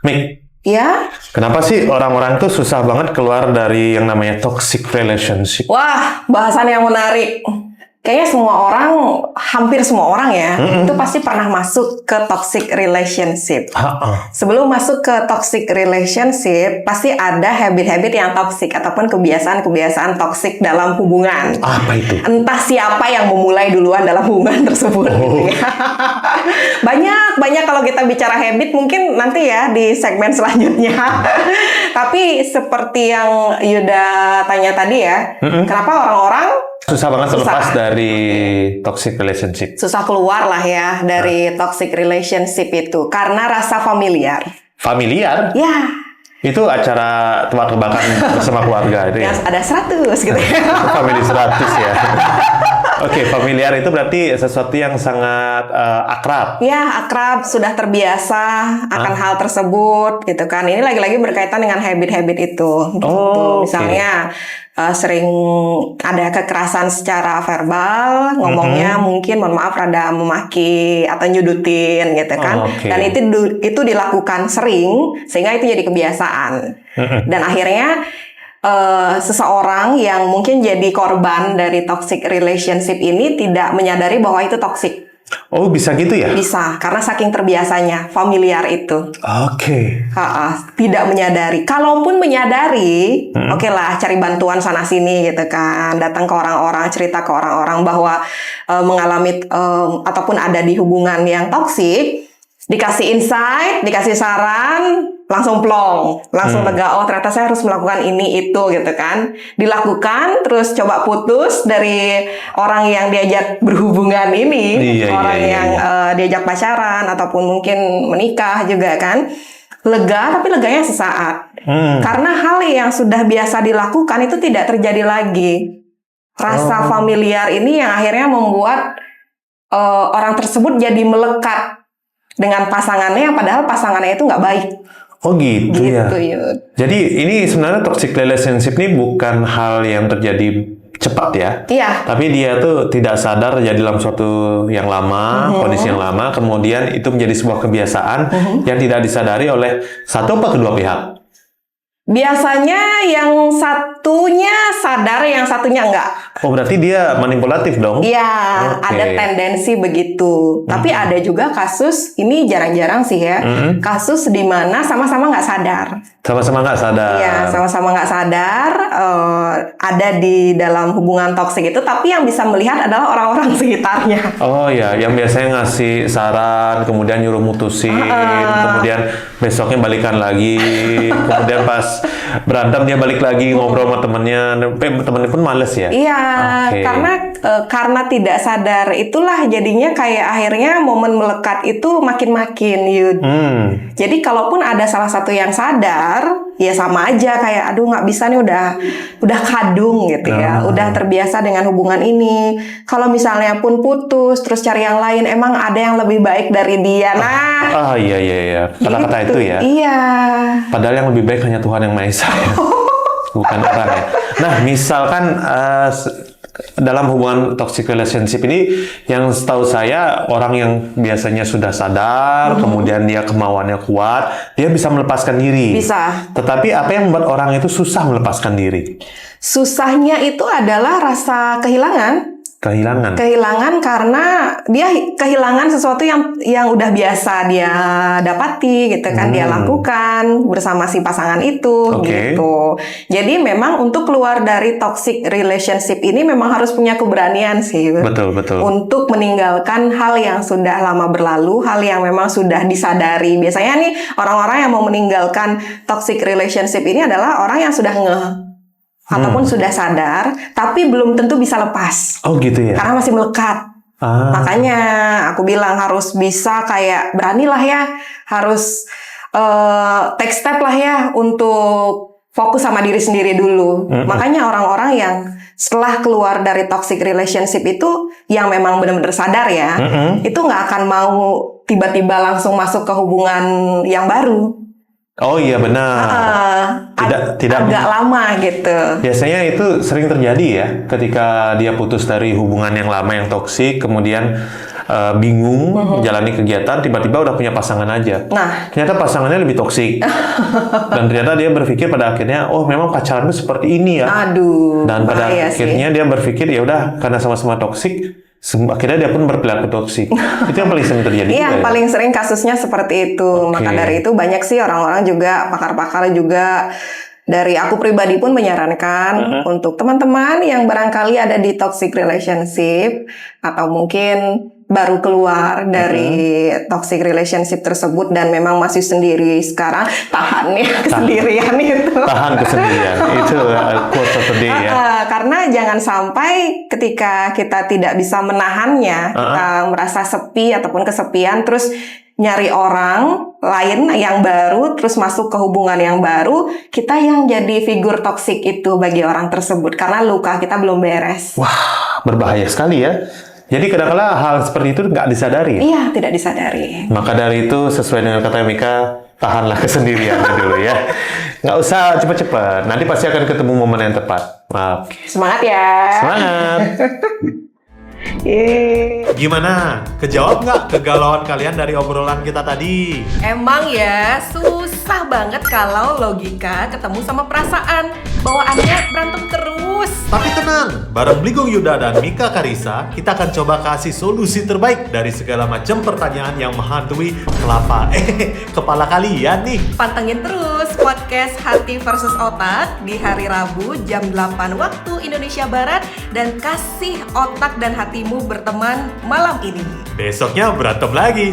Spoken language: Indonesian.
Mik, Ya, kenapa sih orang-orang tuh susah banget keluar dari yang namanya toxic relationship? wah, bahasan yang menarik. Kayaknya semua orang, hampir semua orang ya, itu pasti pernah masuk ke toxic relationship. Ha-ha. Sebelum masuk ke toxic relationship, pasti ada habit-habit yang toxic ataupun kebiasaan-kebiasaan toxic dalam hubungan. Apa itu? Entah siapa yang memulai duluan dalam hubungan tersebut. Gitu ya. Banyak kalau kita bicara habit mungkin nanti ya di segmen selanjutnya. Tapi seperti yang Yuda tanya tadi ya, kenapa orang-orang Susah banget Susah. terlepas dari toxic relationship. susah keluar lah ya dari toxic relationship itu? Karena rasa familiar. Familiar, Ya, itu acara tebak-tebakan bersama keluarga itu ya? yang ada 100 gitu ya. Itu family 100 ya? Oke, familiar itu berarti sesuatu yang sangat akrab. Ya, akrab, sudah terbiasa akan hal tersebut gitu kan. Ini lagi-lagi berkaitan dengan habit-habit itu. Gitu. Oh, oke. Misalnya sering ada kekerasan secara verbal, ngomongnya mungkin mohon maaf rada memaki atau nyudutin gitu kan. Oh, oke. Dan itu dilakukan sering sehingga itu jadi kebiasaan. Dan akhirnya seseorang yang mungkin jadi korban dari toxic relationship ini tidak menyadari bahwa itu toxic. Oh, bisa gitu ya? Bisa, karena saking terbiasanya, familiar itu. Oke. Tidak menyadari. Kalaupun menyadari, oke lah, cari bantuan sana-sini gitu kan. Datang ke orang-orang, cerita ke orang-orang bahwa mengalami ataupun ada di hubungan yang toksik, dikasih insight, dikasih saran, langsung plong, langsung lega, oh ternyata saya harus melakukan ini itu gitu kan. Dilakukan, terus coba putus dari orang yang diajak berhubungan ini, Iya, orang iya, yang diajak pacaran ataupun mungkin menikah juga kan. Lega, tapi leganya sesaat. Karena hal yang sudah biasa dilakukan itu tidak terjadi lagi. Rasa familiar ini yang akhirnya membuat orang tersebut jadi melekat dengan pasangannya, padahal pasangannya itu nggak baik. Oh gitu ya. Gitu, Yud. Jadi ini sebenarnya toxic relationship ini bukan hal yang terjadi cepat ya. Iya, Tapi dia tuh tidak sadar terjadi dalam suatu yang lama, kondisi yang lama, kemudian itu menjadi sebuah kebiasaan yang tidak disadari oleh satu apa kedua pihak. biasanya yang satunya sadar, yang satunya enggak. Oh berarti dia manipulatif dong? Iya, Oke. ada tendensi begitu. Tapi ada juga kasus, ini jarang-jarang sih ya, kasus di mana sama-sama nggak sadar. Sama-sama nggak sadar. Iya, sama-sama nggak sadar ada di dalam hubungan toksik itu, tapi yang bisa melihat adalah orang-orang sekitarnya. Oh ya, yang biasanya ngasih saran, kemudian nyuruh mutusin, kemudian besoknya balikan lagi, kemudian pas berantem dia balik lagi ngobrol sama temennya, temennya pun males ya. Iya, Oke. karena tidak sadar itulah jadinya kayak akhirnya momen melekat itu makin-makin, Yud. Jadi kalaupun ada salah satu yang sadar, ya sama aja kayak aduh nggak bisa nih udah kadung gitu ya, udah terbiasa dengan hubungan ini. Kalau misalnya pun putus terus cari yang lain, emang ada yang lebih baik dari dia. Nah, Iya. Kata-kata gitu. itu ya. Iya. Padahal yang lebih baik hanya Tuhan yang Maha Esa. Bukan orang ya. Nah, misalkan dalam hubungan toxic relationship ini, yang setahu saya orang yang biasanya sudah sadar, kemudian dia kemauannya kuat, dia bisa melepaskan diri. Bisa. Tetapi apa yang membuat orang itu susah melepaskan diri? Susahnya itu adalah rasa kehilangan. Kehilangan karena dia kehilangan sesuatu yang udah biasa dia dapati gitu kan, dia lakukan bersama si pasangan itu gitu. Jadi memang untuk keluar dari toxic relationship ini memang harus punya keberanian sih. Betul. Untuk meninggalkan hal yang sudah lama berlalu, hal yang memang sudah disadari. Biasanya nih orang-orang yang mau meninggalkan toxic relationship ini adalah orang yang sudah ataupun sudah sadar, tapi belum tentu bisa lepas. Oh gitu ya? Karena masih melekat. Makanya aku bilang harus bisa kayak beranilah ya, harus take step lah ya untuk fokus sama diri sendiri dulu. Makanya orang-orang yang setelah keluar dari toxic relationship itu, yang memang benar-benar sadar ya, itu nggak akan mau tiba-tiba langsung masuk ke hubungan yang baru. Oh iya benar. Tidak agak lama gitu. Biasanya itu sering terjadi ya, ketika dia putus dari hubungan yang lama yang toksik, kemudian bingung jalani kegiatan, tiba-tiba udah punya pasangan aja. Nah, Ternyata pasangannya lebih toksik. Dan ternyata dia berpikir pada akhirnya, oh memang pacaran itu seperti ini ya. aduh, Dan pada bahaya sih. akhirnya dia berpikir ya udah karena sama-sama toksik, akhirnya dia pun berperilaku toksik. Itu yang paling sering terjadi. Iya, juga ya? paling sering kasusnya seperti itu. Maka dari itu banyak sih orang-orang juga, pakar-pakar juga, dari aku pribadi pun menyarankan untuk teman-teman yang barangkali ada di toxic relationship atau mungkin baru keluar dari toxic relationship tersebut dan memang masih sendiri sekarang, tahan ya kesendirian itu. Tahan kesendirian. Itu quote of the day ya. Karena jangan sampai ketika kita tidak bisa menahannya, kita merasa sepi ataupun kesepian, terus nyari orang lain yang baru, terus masuk ke hubungan yang baru, kita yang jadi figur toksik itu bagi orang tersebut karena luka kita belum beres. Wah, berbahaya sekali ya. Jadi kadang-kadang hal seperti itu nggak disadari. Iya, tidak disadari. Maka dari itu sesuai dengan kata Mika, tahanlah kesendiriannya dulu ya. Nggak usah cepat-cepat. Nanti pasti akan ketemu momen yang tepat. Oke. Semangat ya. Semangat. Gimana? Kejawab nggak kegalauan kalian dari obrolan kita tadi? Emang ya, susah banget kalau logika ketemu sama perasaan. Bawaannya berantem terus. Tapi tenang, bareng Bligong Yuda dan Mika Karisa, kita akan coba kasih solusi terbaik dari segala macam pertanyaan yang menghantui kepala kalian nih. Pantengin terus podcast Hati versus Otak di hari Rabu jam 8 waktu Indonesia Barat dan kasih otak dan hatimu berteman malam ini. Besoknya berantem lagi.